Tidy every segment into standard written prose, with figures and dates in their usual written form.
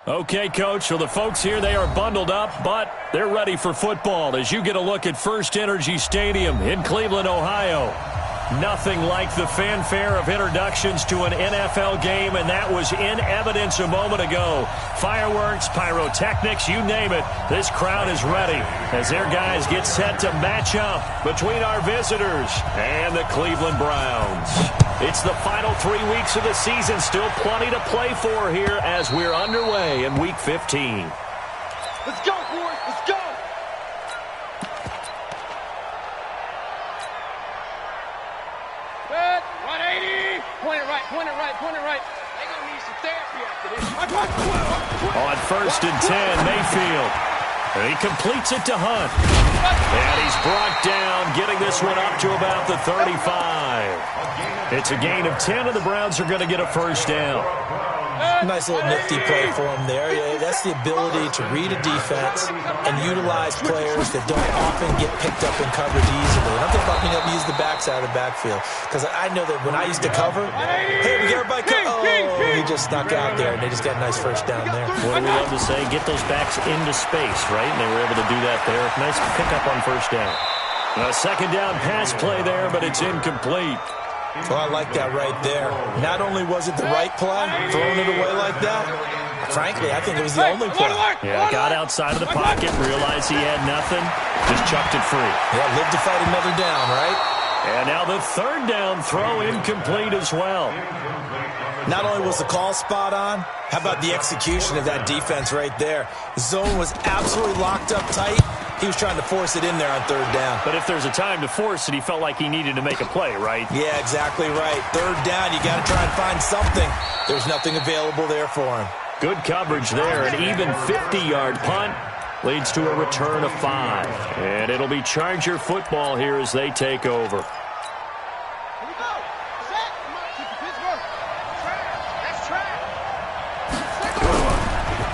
Okay, Coach, so the folks here, they are bundled up, but they're ready for football as you get a look at First Energy Stadium in Cleveland, Ohio. Nothing like the fanfare of introductions to an NFL game, and that was in evidence a moment ago. Fireworks, pyrotechnics, you name it, this crowd is ready as their guys get set to match up between our visitors and the Cleveland Browns. It's the final 3 weeks of the season, still plenty to play for here as we're underway in Week 15. Let's go, boys, let's go! Good, 180! Point it right, point it right, point it right. They're going to need some therapy after this. On 1st and 10, Mayfield. And he completes it to Hunt. And he's brought down, getting this one up to about the 35. It's a gain of 10, and the Browns are going to get a first down. Nice little nifty play for him there. Yeah, that's the ability to read a defense and utilize players that don't often get picked up in coverage easily. And I'm talking about being able to use the backside of the backfield. Because I know that when I used to cover, hey, we get everybody oh, he just snuck out there, and they just got a nice first down there. What do we love to say? Get those backs into space, right? And they were able to do that there. Nice pickup on first down. A second down pass play there, but it's incomplete. Well, I like that right there. Not only was it the right play, throwing it away like that, frankly, I think it was the only play. Yeah, got outside of the pocket, realized he had nothing, just chucked it free. Yeah, live to fight another down, right? And now the third down throw incomplete as well. Not only was the call spot on, how about the execution of that defense right there? The zone was absolutely locked up tight. He was trying to force it in there on third down. But if there's a time to force it, he felt like he needed to make a play, right? Yeah, exactly right. Third down, you got to try and find something. There's nothing available there for him. Good coverage there. An even 50-yard punt leads to a return of 5. And it'll be Charger football here as they take over.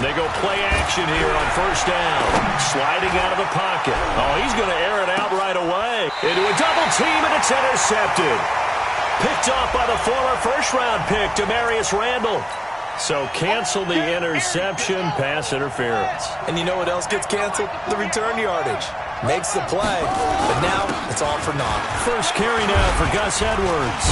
They go play action here on first down. Sliding out of the pocket. Oh, he's going to air it out right away. Into a double team, and it's intercepted. Picked off by the former first-round pick, Demarius Randall. So cancel the interception, pass interference. And you know what else gets canceled? The return yardage. Makes the play, but now it's all for naught. First carry now for Gus Edwards.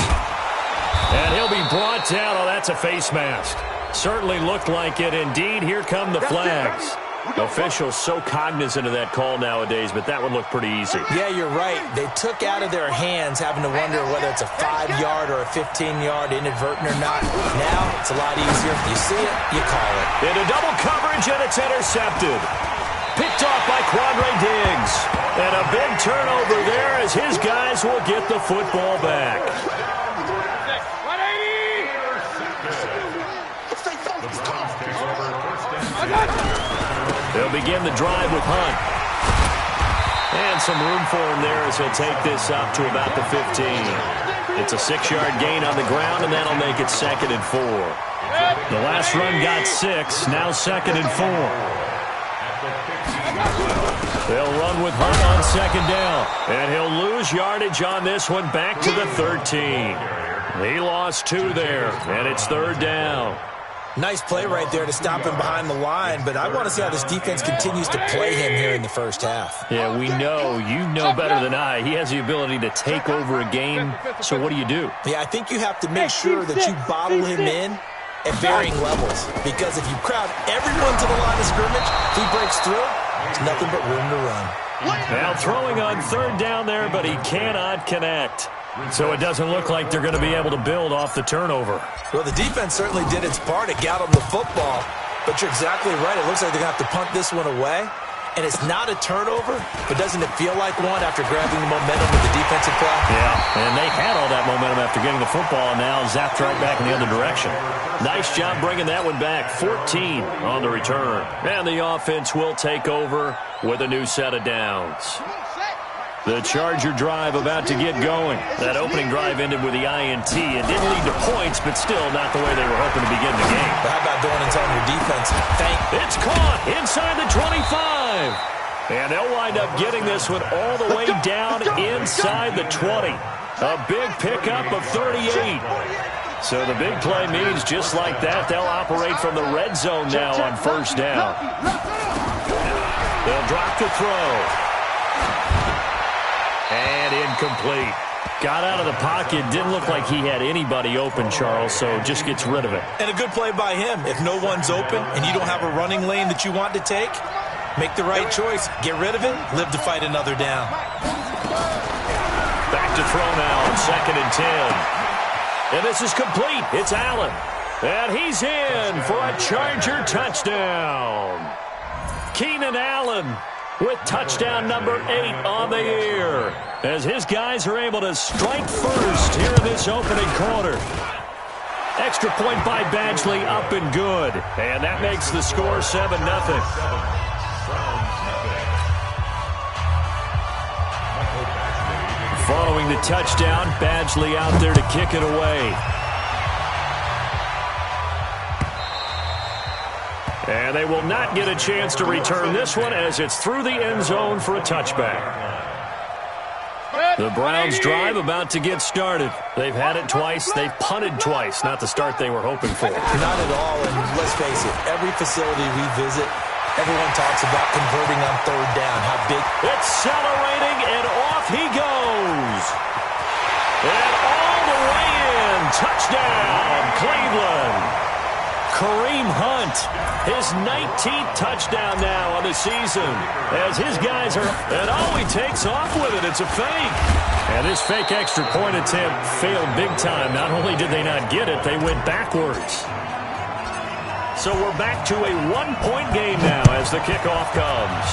And he'll be brought down. Oh, that's a face mask. Certainly looked like it. Indeed, here come the flags. Officials so cognizant of that call nowadays, but that one looked pretty easy. Yeah, you're right. They took out of their hands having to wonder whether it's a 5-yard or a 15-yard inadvertent or not. Now, it's a lot easier. You see it, you call it. Into double coverage, and it's intercepted. Picked off by Quandre Diggs. And a big turnover there as his guys will get the football back. They'll begin the drive with Hunt. And some room for him there as he'll take this up to about the 15. It's a 6-yard gain on the ground, and that'll make it 2nd and 4. The last run got 6, now 2nd and 4. They'll run with Hunt on 2nd down. And he'll lose yardage on this one back to the 13. He lost 2 there, and it's 3rd down. Nice play right there to stop him behind the line, but I want to see how this defense continues to play him here in the first half. Yeah, we know. You know better than I. He has the ability to take over a game, so what do you do? Yeah, I think you have to make sure that you bottle him in at varying levels, because if you crowd everyone to the line of scrimmage, if he breaks through, there's nothing but room to run. Now throwing on 3rd down there, but he cannot connect. So it doesn't look like they're going to be able to build off the turnover. Well, the defense certainly did its part. It got them the football. But you're exactly right. It looks like they're going to have to punt this one away. And it's not a turnover, but doesn't it feel like one after grabbing the momentum with the defensive play? Yeah, and they had all that momentum after getting the football, and now zapped right back in the other direction. Nice job bringing that one back. 14 on the return. And the offense will take over with a new set of downs. The Charger drive about to get going. That opening drive ended with the INT. It didn't lead to points, but still not the way they were hoping to begin the game. But how about going and telling your defense, It's caught inside the 25. And they'll wind up getting this one all the way down inside the 20. A big pickup of 38. So the big play means just like that, they'll operate from the red zone now on first down. They'll drop the throw. And incomplete. Got out of the pocket. Didn't look like he had anybody open, Charles, so just gets rid of it. And a good play by him. If no one's open and you don't have a running lane that you want to take, make the right choice. Get rid of it. Live to fight another down. Back to throw now on 2nd and 10. And this is complete. It's Allen. And he's in for a Charger touchdown. Keenan Allen with touchdown number 8 on the year, as his guys are able to strike first here in this opening quarter. Extra point by Badgley, up and good. And that makes the score 7-0. Following the touchdown, Badgley out there to kick it away. And they will not get a chance to return this one as it's through the end zone for a touchback. The Browns drive about to get started. They've had it twice. They've punted twice. Not the start they were hoping for. Not at all, and let's face it, every facility we visit, everyone talks about converting on third down. How big. Accelerating, and off he goes. And all the way in. Touchdown, Cleveland. Kareem Hunt, his 19th touchdown now on the season, as his guys are, and he takes off with it. It's a fake. And this fake extra point attempt failed big time. Not only did they not get it, they went backwards. So we're back to a one-point game now as the kickoff comes.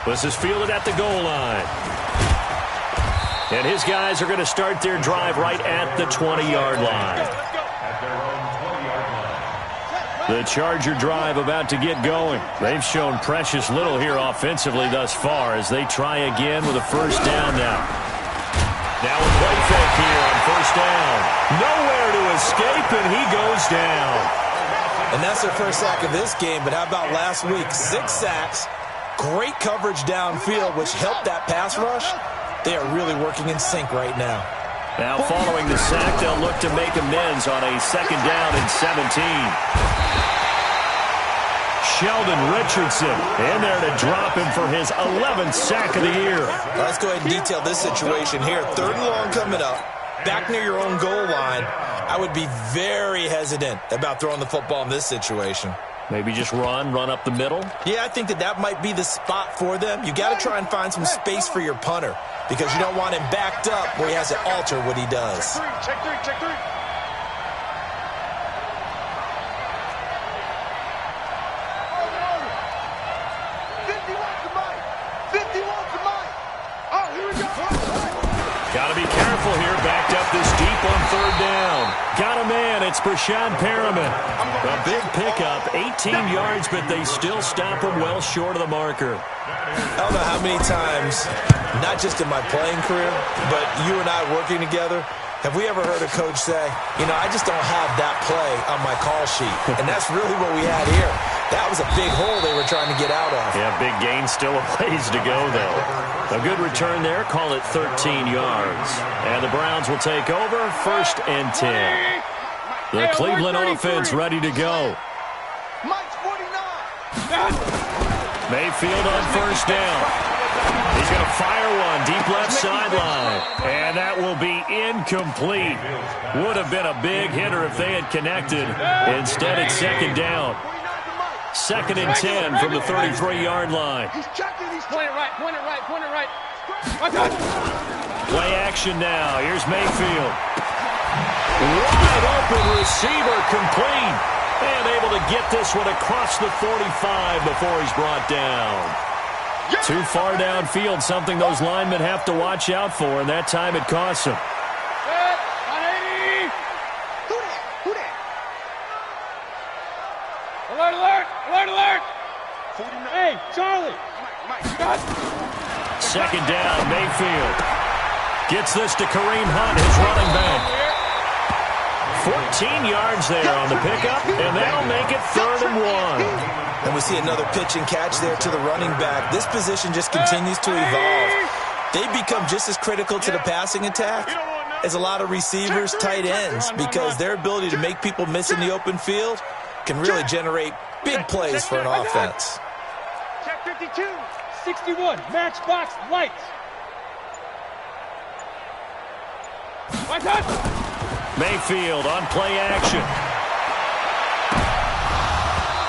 This is fielded at the goal line. And his guys are going to start their drive right at the 20-yard line. The Charger drive about to get going. They've shown precious little here offensively thus far as they try again with a first down now. Now a play fake here on first down. Nowhere to escape, and he goes down. And that's their first sack of this game, but how about last week? 6 sacks, great coverage downfield, which helped that pass rush. They are really working in sync right now. Now following the sack, they'll look to make amends on a 2nd down and 17. Sheldon Richardson in there to drop him for his 11th sack of the year. Let's go ahead and detail this situation here. 3rd and long coming up, back near your own goal line. I would be very hesitant about throwing the football in this situation. Maybe just run up the middle? Yeah, I think that might be the spot for them. You got to try and find some space for your punter because you don't want him backed up where he has to alter what he does. Check three. Got to be careful here, backed up this deep on 3rd down. Got a man, it's Brashad Perriman. A big pickup, 18 yards, but they still stop him well short of the marker. I don't know how many times, not just in my playing career, but you and I working together, have we ever heard a coach say, I just don't have that play on my call sheet. And that's really what we had here. That was a big hole they were trying to get out of. Yeah, big gain, still a ways to go, though. A good return there, call it 13 yards. And the Browns will take over, 1st and 10. The Cleveland offense ready to go. Mayfield on 1st down. He's going to fire one deep left sideline. And that will be incomplete. Would have been a big hitter if they had connected. Instead, it's 2nd down. 2nd and 10 from the 33-yard line. He's checking. He's point it right. Play action now. Here's Mayfield. Wide open receiver, complete. And able to get this one across the 45 before he's brought down. Too far downfield, something those linemen have to watch out for, and that time it costs them. Alert! Hey, Charlie! 2nd down, Mayfield. Gets this to Kareem Hunt, his running back. 14 yards there on the pickup, and that'll make it 3rd and 1. And we see another pitch and catch there to the running back. This position just continues to evolve. They become just as critical to the passing attack is a lot of receivers, tight ends, because their ability to make people miss in the open field can really generate big plays for an offense. Check 52, 61, matchbox lights. Mayfield on play action.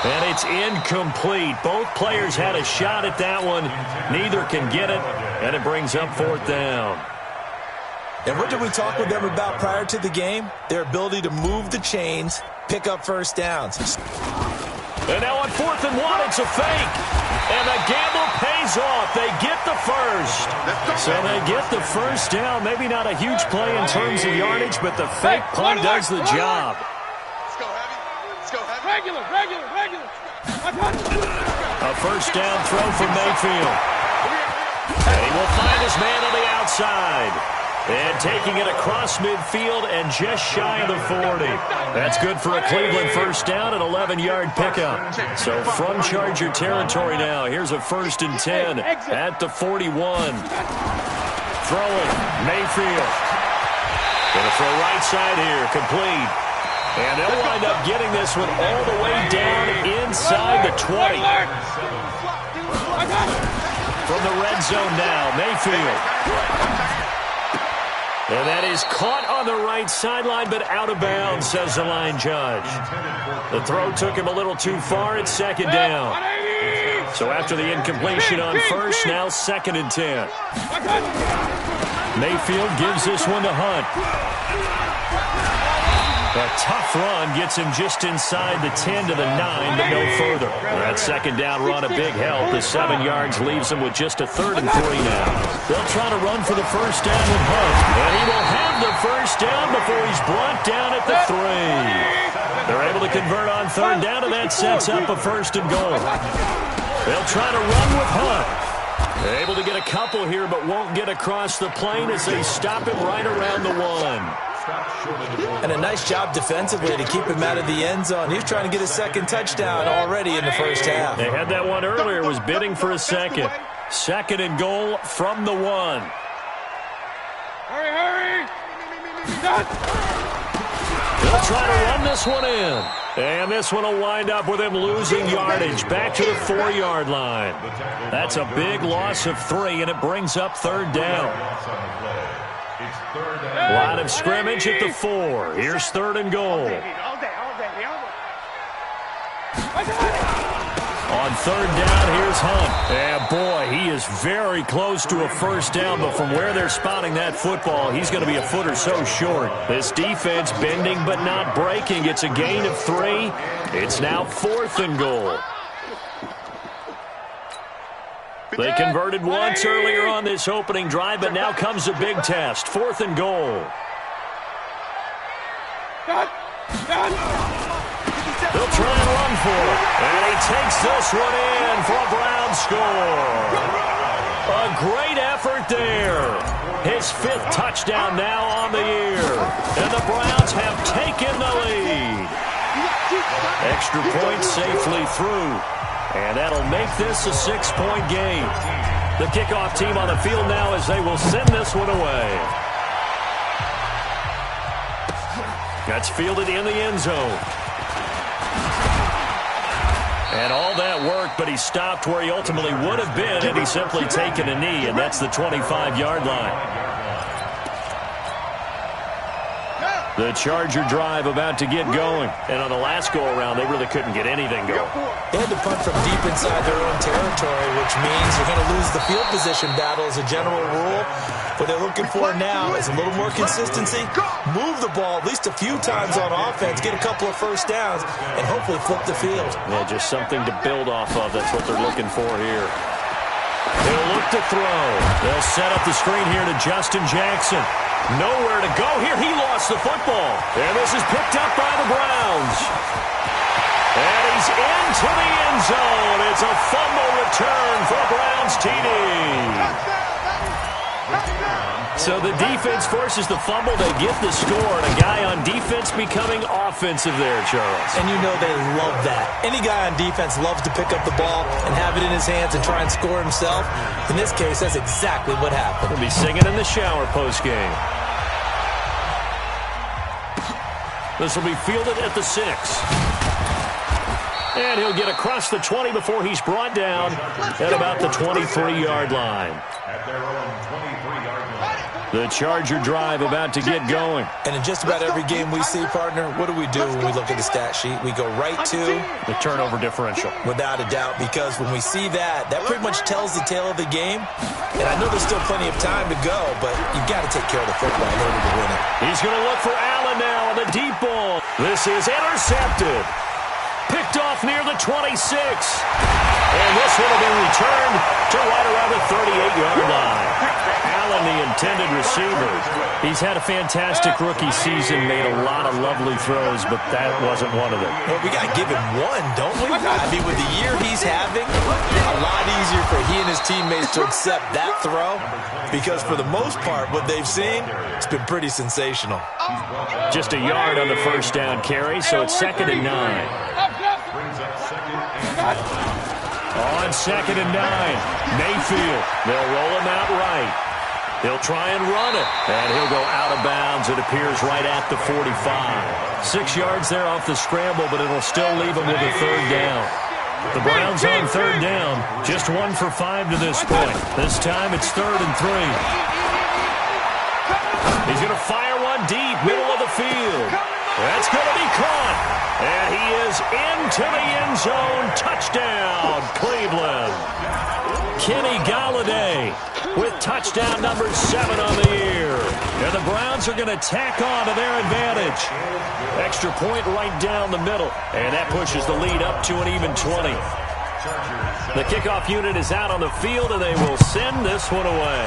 And it's incomplete. Both players had a shot at that one. Neither can get it, and it brings up 4th down. And what did we talk with them about prior to the game? Their ability to move the chains, pick up first downs. And now on 4th and 1, it's a fake. And the gamble pays off. They get the first. So they get the first down. Maybe not a huge play in terms of yardage, but the fake punt does the job. Let's go heavy. Let's go heavy. Regular. A first down throw from Mayfield. And he will find his man on the outside. And taking it across midfield and just shy of the 40. That's good for a Cleveland first down, an 11-yard pickup. So from Charger territory now, here's a 1st and 10 at the 41. Throwing, Mayfield. Going to throw right side here, complete. And they'll wind up getting this one all the way down inside the 20. From the red zone now, Mayfield. And that is caught on the right sideline, but out of bounds, says the line judge. The throw took him a little too far. It's 2nd down. So after the incompletion on 1st, now 2nd and 10. Mayfield gives this one to Hunt. A tough run gets him just inside the 10 to the 9, but no further. That 2nd down run, a big help. The 7 yards leaves him with just a 3rd and 3 now. They'll try to run for the first down with Hunt. And he will have the first down before he's brought down at the 3. They're able to convert on 3rd down, and that sets up a 1st and goal. They'll try to run with Hunt. They're able to get a couple here, but won't get across the plane as they stop him right around the 1. And a nice job defensively to keep him out of the end zone. He's trying to get his 2nd touchdown already in the first half. They had that one earlier, was bidding for a 2nd. 2nd and goal from the 1. Hurry! They'll try to run this one in. And this one will wind up with him losing yardage back to the 4-yard line. That's a big loss of 3, and it brings up 3rd down. Line of scrimmage at the 4. Here's 3rd and goal. On 3rd down, here's Hunt. And boy, he is very close to a first down, but from where they're spotting that football, he's going to be a foot or so short. This defense bending but not breaking. It's a gain of 3. It's now 4th and goal. They converted once earlier on this opening drive, but now comes a big test. 4th and goal. They'll try and run for it. And he takes this one in for a Brown score. A great effort there. His 5th touchdown now on the year. And the Browns have taken the lead. Extra point safely through. And that'll make this a 6-point game. The kickoff team on the field now as they will send this one away. That's fielded in the end zone. And all that work, but he stopped where he ultimately would have been had he simply taken a knee, and that's the 25-yard line. The Charger drive about to get going. And on the last go-around, they really couldn't get anything going. They had to punt from deep inside their own territory, which means they're going to lose the field position battle as a general rule. What they're looking for now is a little more consistency, move the ball at least a few times on offense, get a couple of first downs, and hopefully flip the field. Yeah, just something to build off of. That's what they're looking for here. They'll look to throw. They'll set up the screen here to Justin Jackson. Nowhere to go here. He lost the football. And this is picked up by the Browns. And he's into the end zone. It's a fumble return for Browns TD. So the defense forces the fumble. They get the score. And a guy on defense becoming offensive there, Charles. And you know they love that. Any guy on defense loves to pick up the ball and have it in his hands and try and score himself. In this case, that's exactly what happened. He'll be singing in the shower post-game. This will be fielded at the 6. And he'll get across the 20 before he's brought down at about the 23-yard line. The Charger drive about to get going. And in just about every game we see, partner, what do we do when we look at the stat sheet? We go right to the turnover differential. Without a doubt, because when we see that, that pretty much tells the tale of the game. And I know there's still plenty of time to go, but you've got to take care of the football in order to win it. He's going to look for Allen now on the deep ball. This is intercepted. Picked off near the 26. And this one will be returned to right around the 38-yard line. Allen, the intended receiver. He's had a fantastic rookie season, made a lot of lovely throws, but that wasn't one of them. Well, we got to give him one, don't we? I mean, with the year he's having, a lot easier for he and his teammates to accept that throw, because for the most part, what they've seen, it's been pretty sensational. Just a yard on the first down carry, so it's 2nd and 9. On 2nd and 9, Mayfield. They'll roll him out right. He'll try and run it, and he'll go out of bounds. It appears right at the 45. 6 yards there off the scramble, but it'll still leave him with a 3rd down. The Browns on 3rd down, just 1 for 5 to this point. This time it's 3rd and 3. He's going to fire one deep, middle of the field. That's going to be caught. And he is into the end zone. Touchdown, Cleveland. Kenny Golladay with touchdown number 7 on the year. And the Browns are going to tack on to their advantage. Extra point right down the middle. And that pushes the lead up to an even 20. The kickoff unit is out on the field, and they will send this one away.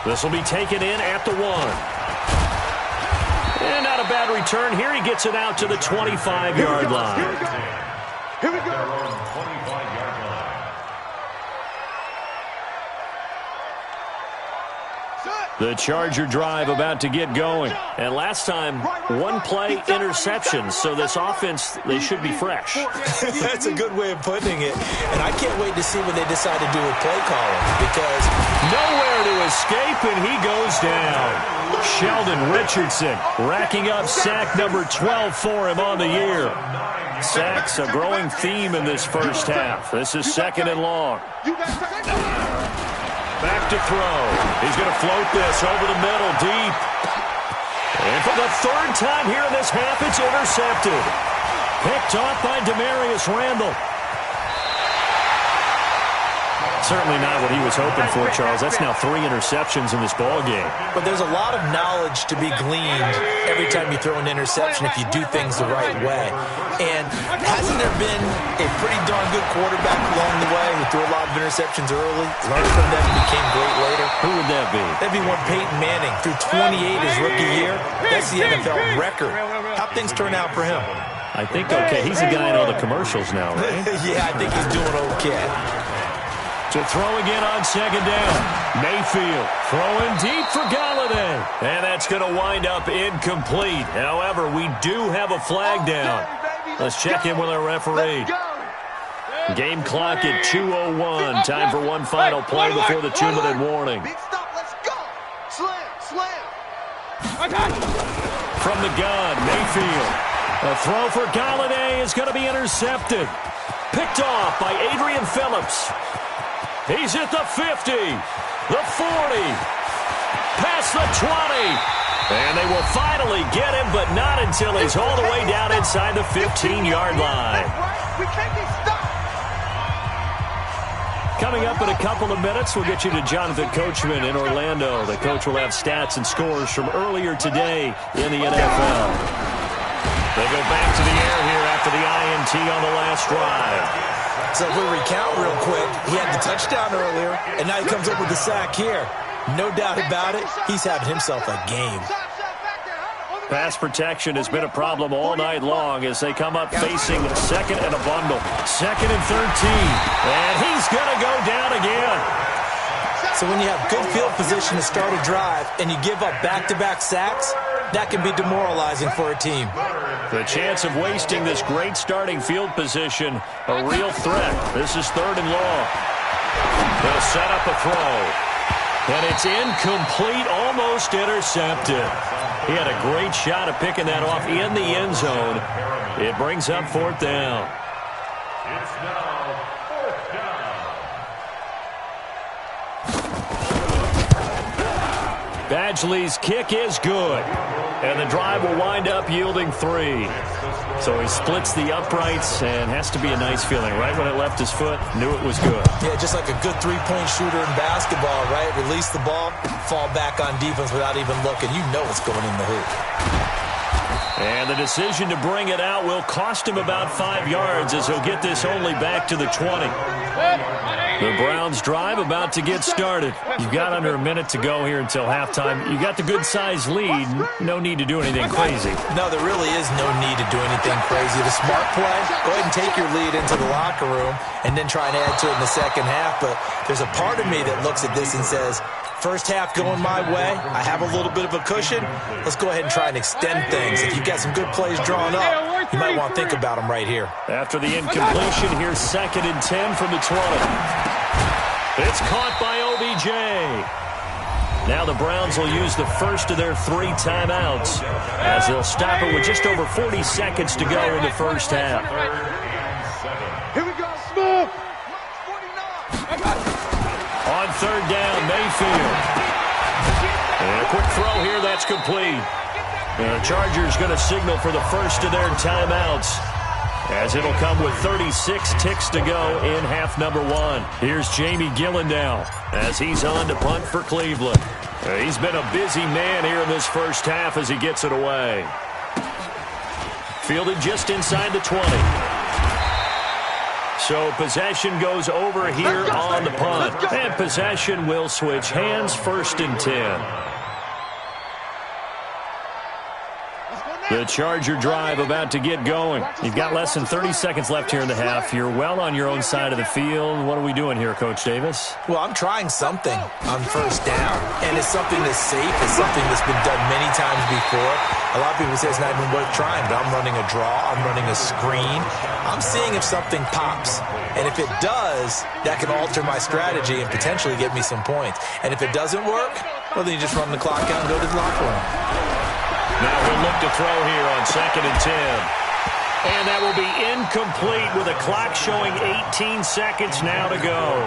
This will be taken in at the 1. And not a bad return here. He gets it out to the 25-yard line. Here we go. The Charger drive about to get going. And last time, 1 play interception. So this offense, they should be fresh. That's a good way of putting it. And I can't wait to see what they decide to do with play calling, because nowhere to escape, and he goes down. Sheldon Richardson racking up sack number 12 for him on the year. Sacks a growing theme in this first half. This is 2nd and long. Back to throw. He's going to float this over the middle, deep. And for the 3rd time here in this half, it's intercepted. Picked off by Demarius Randall. Certainly not what he was hoping for, Charles. That's now 3 interceptions in this ball game. But there's a lot of knowledge to be gleaned every time you throw an interception if you do things the right way. And hasn't there been a pretty darn good quarterback along the way who threw a lot of interceptions early, learned from them, and became great later? Who would that be? That'd be one Peyton Manning. Threw 28 his rookie year. That's the NFL record. How'd things turn out for him? I think okay. He's the guy in all the commercials now, right? Yeah, I think he's doing okay. To throw again on 2nd down. Mayfield throwing deep for Golladay. And that's going to wind up incomplete. However, we do have a flag down. Let's check in with our referee. Game clock at 2:01. Time for one final play before the 2-minute warning. Let's go. Slam. From the gun, Mayfield. A throw for Golladay is going to be intercepted. Picked off by Adrian Phillips. He's at the 50, the 40, past the 20. And they will finally get him, but not until he's all the way down inside the 15-yard line. We can't be stopped. Coming up in a couple of minutes, we'll get you to Jonathan Coachman in Orlando. The coach will have stats and scores from earlier today in the NFL. They go back to the air here after the INT on the last drive. So if we recount real quick, he had the touchdown earlier, and now he comes up with the sack here. No doubt about it, he's having himself a game. Pass protection has been a problem all night long as they come up facing 2nd and a bundle. 2nd and 13. And he's going to go down again. So when you have good field position to start a drive and you give up back-to-back sacks, that can be demoralizing for a team. The chance of wasting this great starting field position, a real threat. This is 3rd and long. They'll set up a throw. And it's incomplete, almost intercepted. He had a great shot at picking that off in the end zone. It brings up 4th down. It's now 4th down. Badgley's kick is good. And the drive will wind up yielding 3. So he splits the uprights and has to be a nice feeling. Right when it left his foot, knew it was good. Yeah, just like a good three-point shooter in basketball, right? Release the ball, fall back on defense without even looking. You know it's going in the hoop. And the decision to bring it out will cost him about 5 yards as he'll get this only back to the 20. The Browns drive about to get started. You've got under a minute to go here until halftime. You got the good-sized lead. No need to do anything crazy. No, there really is no need to do anything crazy. The smart play, go ahead and take your lead into the locker room and then try and add to it in the second half. But there's a part of me that looks at this and says, first half going my way, I have a little bit of a cushion. Let's go ahead and try and extend things. If you've got some good plays drawn up, you might want to think about them right here. After the incompletion, here's 2nd and 10 from the 20. It's caught by OBJ. Now the Browns will use the first of their 3 timeouts as they'll stop it with just over 40 seconds to go in the first half. Here we go, Smith. On 3rd down, Mayfield. And a quick throw here, that's complete. And the Chargers going to signal for the first of their timeouts, as it'll come with 36 ticks to go in half number 1. Here's Jamie Gillen now as he's on to punt for Cleveland. He's been a busy man here in this first half as he gets it away. Fielded just inside the 20. So possession goes over here on the punt. And possession will switch hands, 1st and 10. The Charger drive about to get going. You've got less than 30 seconds left here in the half. You're well on your own side of the field. What are we doing here, Coach Davis? Well, I'm trying something on 1st down, and it's something that's safe. It's something that's been done many times before. A lot of people say it's not even worth trying, but I'm running a draw. I'm running a screen. I'm seeing if something pops, and if it does, that can alter my strategy and potentially get me some points. And if it doesn't work, well, then you just run the clock out and go to the locker room. Now we'll look to throw here on 2nd and 10. And that will be incomplete with a clock showing 18 seconds now to go.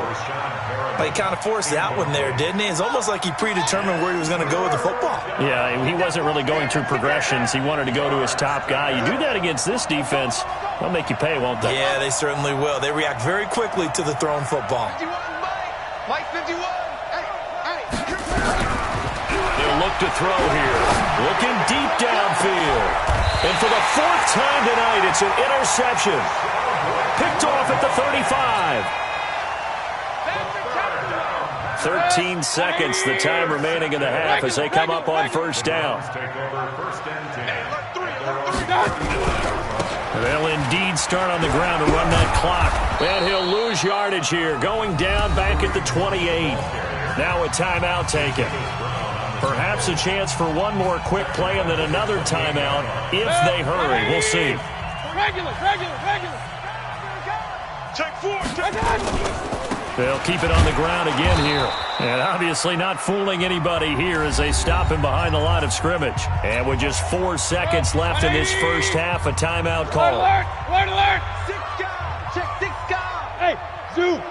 Well, he kind of forced that one there, didn't he? It's almost like he predetermined where he was going to go with the football. Yeah, he wasn't really going through progressions. He wanted to go to his top guy. You do that against this defense, they'll make you pay, won't they? Yeah, they certainly will. They react very quickly to the thrown football. Mike 51. They'll look to throw here. Looking deep downfield. And for the 4th time tonight, it's an interception. Picked off at the 35. 13 seconds, the time remaining in the half as they come up on 1st down. They'll indeed start on the ground to run that clock. And he'll lose yardage here, going down back at the 28. Now a timeout taken. Perhaps a chance for one more quick play and then another timeout if they hurry. We'll see. Regular. Check 4. They'll keep it on the ground again here. And obviously not fooling anybody here as they stop him behind the line of scrimmage. And with just 4 seconds left in this first half, a timeout call. Alert. 6 guys. Check 6 guys. Hey, Zoo.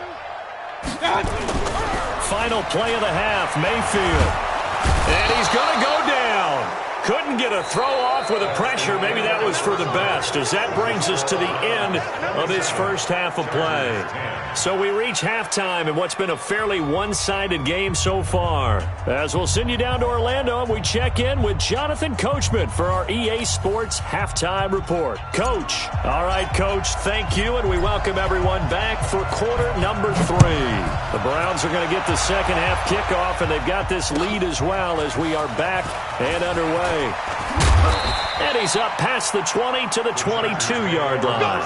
Final play of the half, Mayfield. And he's going to go down. Couldn't get a throw off with the pressure. Maybe that was for the best, as that brings us to the end of this first half of play. So we reach halftime in what's been a fairly one-sided game so far. As we'll send you down to Orlando, and we check in with Jonathan Coachman for our EA Sports Halftime Report. Coach. All right, Coach, thank you, and we welcome everyone back for quarter number 3. The Browns are going to get the second half kickoff, and they've got this lead as well as we are back and underway. And he's up past the 20 to the 22-yard line.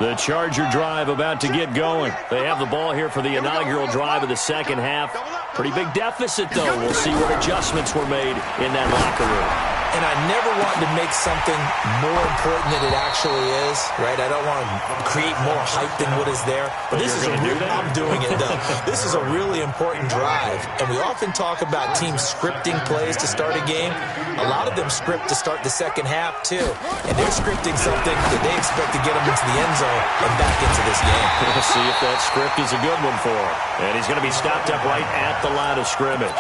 The Charger drive about to get going. They have the ball here for the inaugural drive of the second half. Pretty big deficit, though. We'll see what adjustments were made in that locker room. And I never want to make something more important than it actually is, right? I don't want to create more hype than what is there. But this is I'm doing it, though. This is a really important drive. And we often talk about teams scripting plays to start a game. A lot of them script to start the second half, too. And they're scripting something that they expect to get them into the end zone and back into this game. We'll see if that script is a good one for him. And he's going to be stopped up right at the line of scrimmage.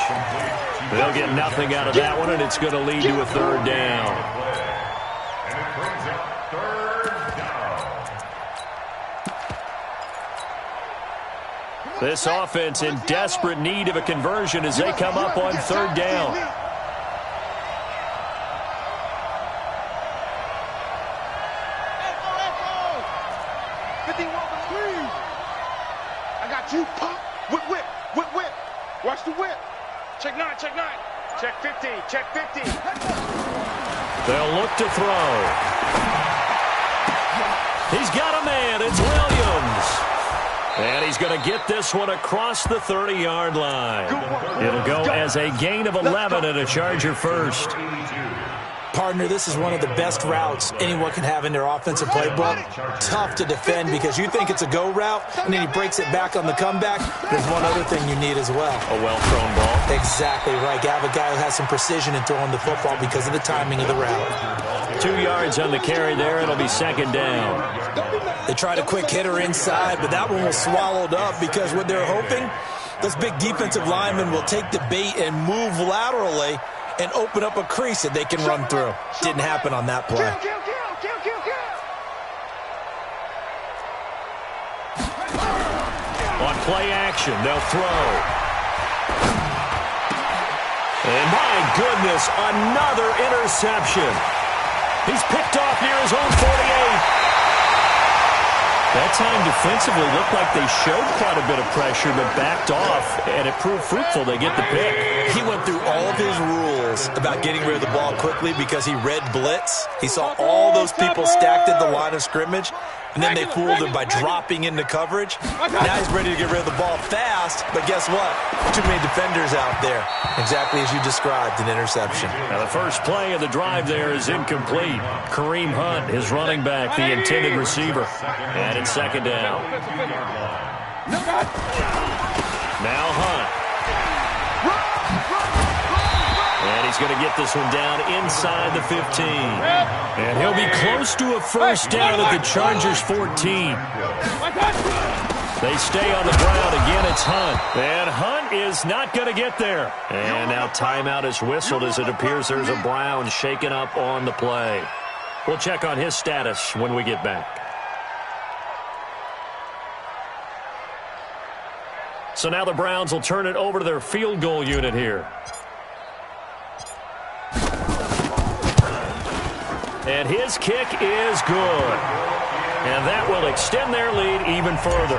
They'll get nothing out of that one, and it's going to lead to a third down. And it brings up third down. This offense in desperate need of a conversion as they come up on third down. I got you, pop. Whip. Watch the whip. Check 9. Check 50. Check 50. They'll look to throw. He's got a man. It's Williams. And he's going to get this one across the 30-yard line. It'll go as a gain of 11 and a Charger first. Partner, this is one of the best routes anyone can have in their offensive playbook. Tough to defend because you think it's a go route, and then he breaks it back on the comeback. There's one other thing you need as well. A well-thrown ball. Exactly right. You have a guy who has some precision in throwing the football because of the timing of the route. 2 yards on the carry there. It'll be second down. They tried a quick hitter inside, but that one was swallowed up because what they're hoping, those big defensive linemen will take the bait and move laterally and open up a crease that they can run through. Didn't happen on that play. On play action, they'll throw. And my goodness, another interception. He's picked off near his own 48. That time defensively looked like they showed quite a bit of pressure but backed off, and it proved fruitful. They get the pick. He went through all of his rules about getting rid of the ball quickly because he read blitz. He saw all those people stacked at the line of scrimmage, and then they fooled him by dropping into coverage. Now he's ready to get rid of the ball fast, but guess what? Too many defenders out there. Exactly as you described, an interception. Now the first play of the drive there is incomplete. Kareem Hunt, his running back, the intended receiver. And it's second down. Now Hunt. And he's going to get this one down inside the 15. And he'll be close to a first down at the Chargers 14. They stay on the ground. Again, it's Hunt. And Hunt is not going to get there. And now timeout is whistled as it appears there's a Brown shaken up on the play. We'll check on his status when we get back. So now the Browns will turn it over to their field goal unit here. And his kick is good. And that will extend their lead even further.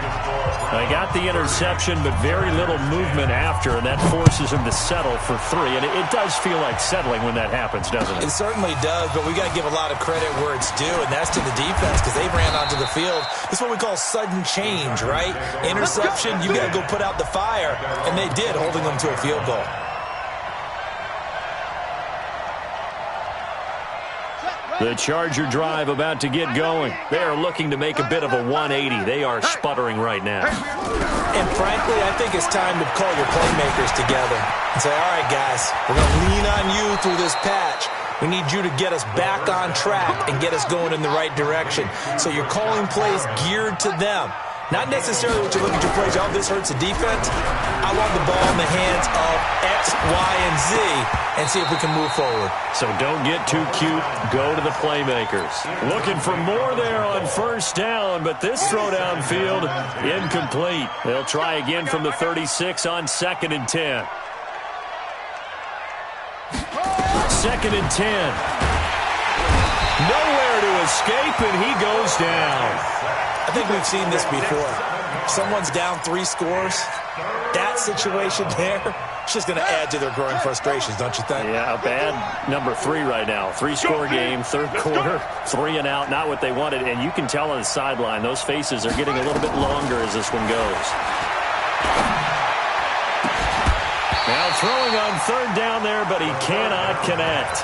They got the interception, but very little movement after, and that forces him to settle for 3. And it does feel like settling when that happens, doesn't it? It certainly does, but we got to give a lot of credit where it's due, and that's to the defense because they ran onto the field. This is what we call sudden change, right? Interception, you got to go put out the fire, and they did, holding them to a field goal. The Charger drive about to get going. They are looking to make a bit of a 180. They are sputtering right now. And frankly, I think it's time to call your playmakers together and say, all right, guys, we're going to lean on you through this patch. We need you to get us back on track and get us going in the right direction. So you're calling plays geared to them. Not necessarily what you look at your plays, oh, this hurts the defense. I want the ball in the hands of X, Y, and Z and see if we can move forward. So don't get too cute. Go to the playmakers. Looking for more there on first down, but this throw downfield, incomplete. They'll try again from the 36 on 2nd and 10. 2nd and 10. Nowhere to escape, and he goes down. I think we've seen this before. Someone's down 3 scores. That situation there, it's just going to add to their growing frustrations, don't you think? Yeah, a bad number 3 right now. 3-score game, 3rd quarter, 3 and out, not what they wanted. And you can tell on the sideline, those faces are getting a little bit longer as this one goes. Now throwing on 3rd down there, but he cannot connect.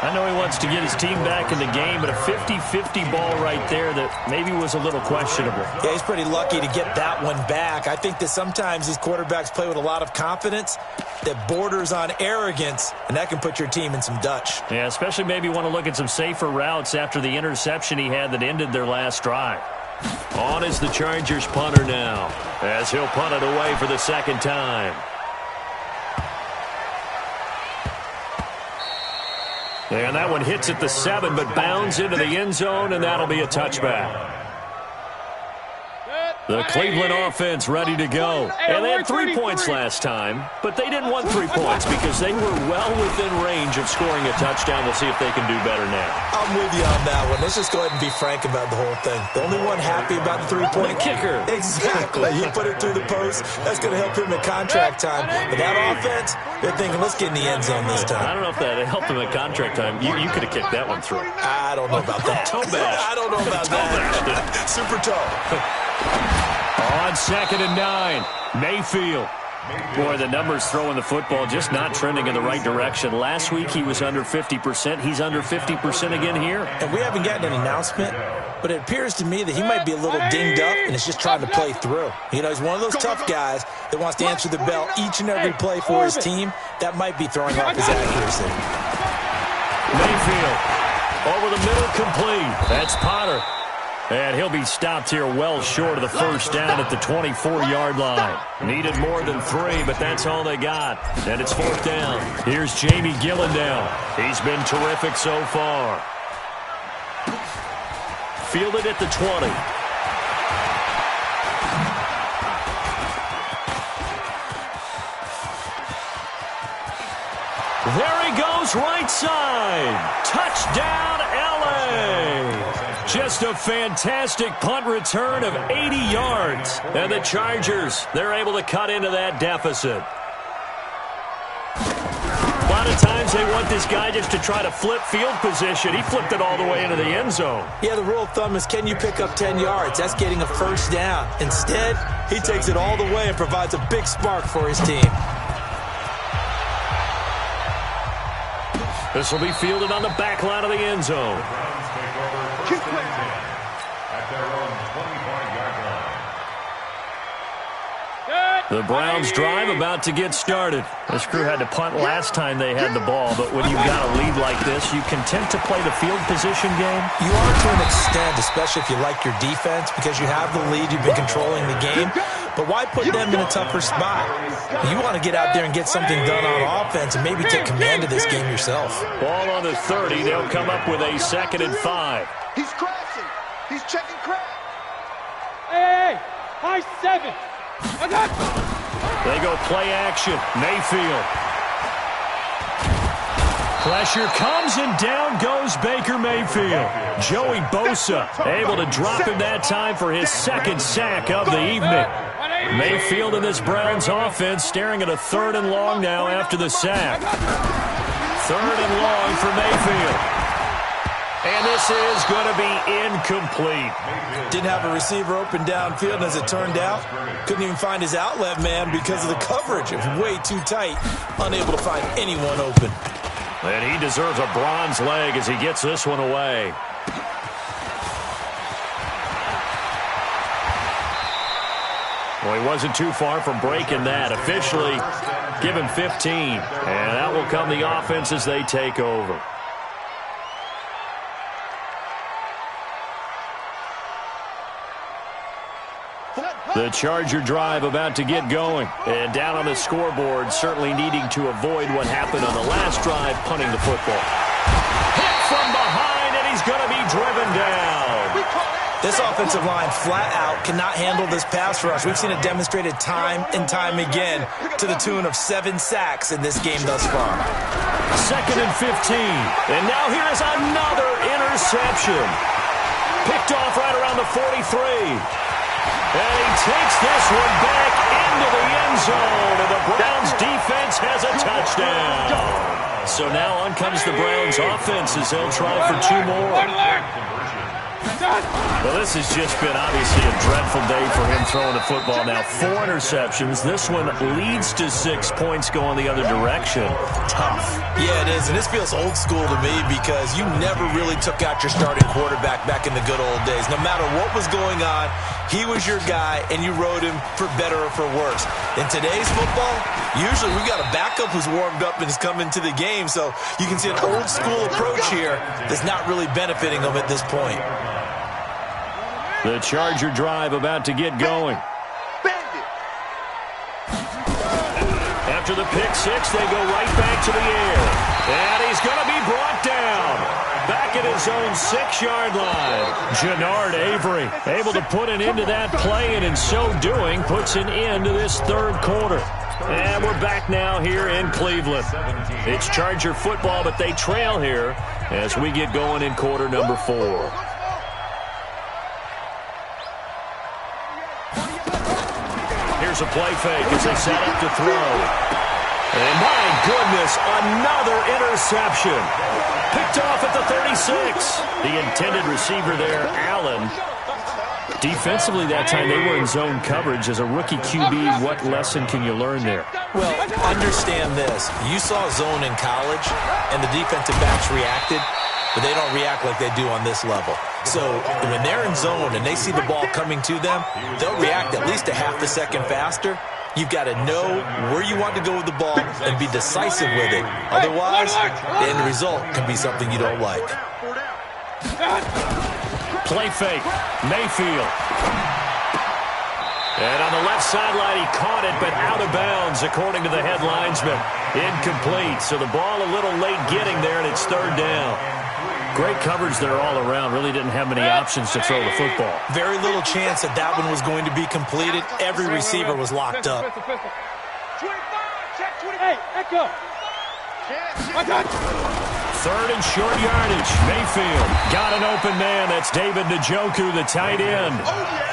I know he wants to get his team back in the game, but a 50-50 ball right there that maybe was a little questionable. Yeah, he's pretty lucky to get that one back. I think that sometimes these quarterbacks play with a lot of confidence that borders on arrogance, and that can put your team in some Dutch. Yeah, especially maybe want to look at some safer routes after the interception he had that ended their last drive. On is the Chargers punter now, as he'll punt it away for the second time. And that one hits at the 7, but bounds into the end zone, and that'll be a touchback. The Cleveland offense ready to go. And they had 3 points last time, but they didn't want 3 points because they were well within range of scoring a touchdown. We'll see if they can do better now. I'm with you on that one. Let's just go ahead and be frank about the whole thing. The only one happy about the 3-point kicker. Exactly. He put it through the post. That's going to help him in contract time. But that offense, they're thinking, let's get in the end zone this time. I don't know if that helped him at contract time. You could have kicked that one through. I don't know about that. Toe bash. I don't know about that. Super toe. On 2nd and 9, Mayfield. Boy, the numbers throwing the football just not trending in the right direction. Last week he was under 50%. He's under 50% again here. And we haven't gotten an announcement, but it appears to me that he might be a little dinged up and is just trying to play through. You know, he's one of those tough guys that wants to answer the bell each and every play for his team. That might be throwing off his accuracy. Mayfield over the middle, complete. That's Potter. And he'll be stopped here well short of the first down at the 24-yard line. Needed more than 3, but that's all they got. And it's 4th down. Here's Jamie Gillen now. He's been terrific so far. Fielded at the 20. There he goes, right side. Touchdown, L.A. Just a fantastic punt return of 80 yards. And the Chargers, they're able to cut into that deficit. A lot of times they want this guy just to try to flip field position. He flipped it all the way into the end zone. Yeah, the rule of thumb is, can you pick up 10 yards? That's getting a first down. Instead, he takes it all the way and provides a big spark for his team. This will be fielded on the back line of the end zone. The Browns drive about to get started. This crew had to punt last time they had the ball, but when you've got a lead like this, you content to play the field position game? You are to an extent, especially if you like your defense, because you have the lead, you've been controlling the game. But why put them in a tougher spot? You want to get out there and get something done on offense and maybe take command of this game yourself. Ball on the 30. They'll come up with a 2nd and 5. He's crashing. He's checking crash. Hey, high 7. They go play action. Mayfield. Pressure comes and down goes Baker Mayfield. Joey Bosa able to drop him that time for his 2nd sack of the evening. Mayfield and this Browns offense staring at a 3rd and long now after the sack. 3rd and long for Mayfield. And this is going to be incomplete. Didn't have a receiver open downfield, and as it turned out, couldn't even find his outlet man because of the coverage. It was way too tight, unable to find anyone open. And he deserves a bronze leg as he gets this one away. Well, he wasn't too far from breaking that. Officially, give him 15. And out will come the offense as they take over. The Charger drive about to get going. And down on the scoreboard, certainly needing to avoid what happened on the last drive, punting the football. Hit from behind, and he's going to be driven down. This offensive line flat out cannot handle this pass rush. We've seen it demonstrated time and time again to the tune of 7 sacks in this game thus far. 2nd and 15. And now here is another interception. Picked off right around the 43. And he takes this one back into the end zone, and the Browns defense has a touchdown. So now on comes the Browns offense as they'll try for 2 more. Well, this has just been obviously a dreadful day for him throwing the football now. 4 interceptions. This one leads to 6 points going the other direction. Tough. Yeah, it is, and this feels old school to me because you never really took out your starting quarterback back in the good old days. No matter what was going on, he was your guy, and you rode him for better or for worse. In today's football, usually we got a backup who's warmed up and is coming to the game, so you can see an old school approach here that's not really benefiting them at this point. The Charger drive about to get going. After the pick six, they go right back to the air. And he's going to be brought down. Back at his own 6-yard line. Jannard Avery able to put an end to that play, and in so doing, puts an end to this third quarter. And we're back now here in Cleveland. It's Charger football, but they trail here as we get going in quarter number 4. Here's a play fake as they set up to throw. And my goodness, another interception. Picked off at the 36. The intended receiver there, Allen. Defensively that time, they were in zone coverage. As a rookie QB, what lesson can you learn there? Well, understand this. You saw zone in college, and the defensive backs reacted, but they don't react like they do on this level. So when they're in zone and they see the ball coming to them, they'll react at least a half a second faster. You've got to know where you want to go with the ball and be decisive with it. Otherwise, the end result can be something you don't like. Play fake. Mayfield. And on the left sideline, he caught it, but out of bounds, according to the head linesman. Incomplete. So the ball a little late getting there, and it's third down. Great coverage there all around. Really didn't have many options to throw the football. Very little chance that that one was going to be completed. Every receiver was locked up. 25, check 20. Hey, echo. Third and short yardage. Mayfield got an open man. That's David Njoku, the tight end.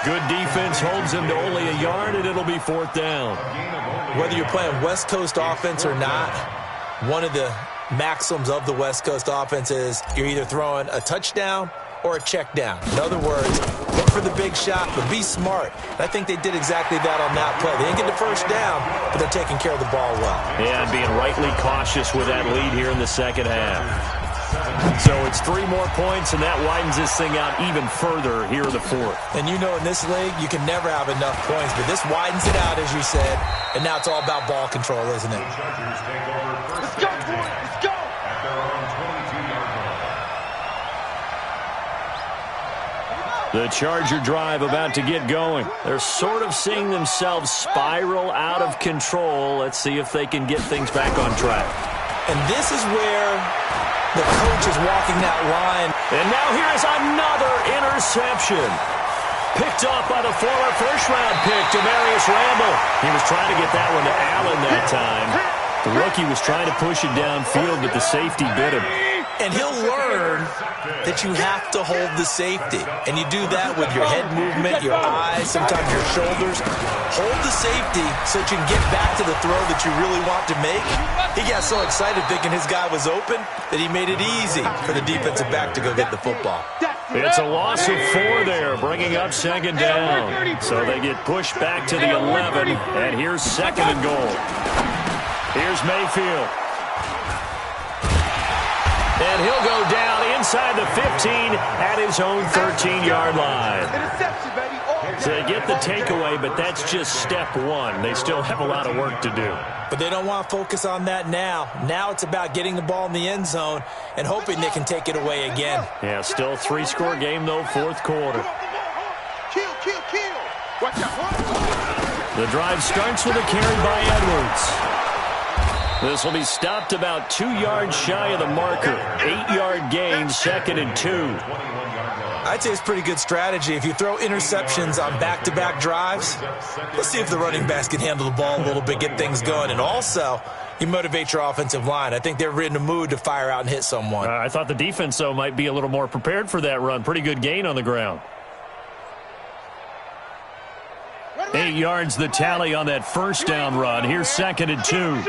Good defense holds him to only a yard, and it'll be fourth down. Whether you're playing West Coast offense or not, one of the maxims of the West Coast offense is you're either throwing a touchdown or a check down. In other words, look for the big shot, but be smart. I think they did exactly that on that play. They didn't get the first down, but they're taking care of the ball well. Yeah, and being rightly cautious with that lead here in the second half. So it's 3 more points, and that widens this thing out even further here in the fourth. And you know in this league, you can never have enough points, but this widens it out, as you said, and now it's all about ball control, isn't it? Let's go, boys. Let's go. At their own 22-yard line. The Charger drive about to get going. They're sort of seeing themselves spiral out of control. Let's see if they can get things back on track. And this is where the coach is walking that line. And now here is another interception. Picked off by the former first-round pick, Demarius Randall. He was trying to get that one to Allen that time. The rookie was trying to push it downfield, but the safety bit him. And he'll learn that you have to hold the safety. And you do that with your head movement, your eyes, sometimes your shoulders. Hold the safety so that you can get back to the throw that you really want to make. He got so excited thinking his guy was open that he made it easy for the defensive back to go get the football. It's a loss of 4 there, bringing up second down. So they get pushed back to the 11, and here's second and goal. Here's Mayfield. And he'll go down inside the 15 at his own 13-yard line. Interception, baby. So they get the takeaway, but that's just step 1. They still have a lot of work to do. But they don't want to focus on that now. Now it's about getting the ball in the end zone and hoping they can take it away again. Yeah, still 3-score game, though, fourth quarter. Kill, kill, kill. Watch out. The drive starts with a carry by Edwards. This will be stopped about 2 yards shy of the marker. 8-yard gain, second and 2. I'd say it's pretty good strategy. If you throw interceptions on back-to-back drives, let's see if the running backs can handle the ball a little bit, get things going. And also, you motivate your offensive line. I think they're in the mood to fire out and hit someone. I thought the defense, though, might be a little more prepared for that run. Pretty good gain on the ground. 8 yards the tally on that first down run. Here's second and 2.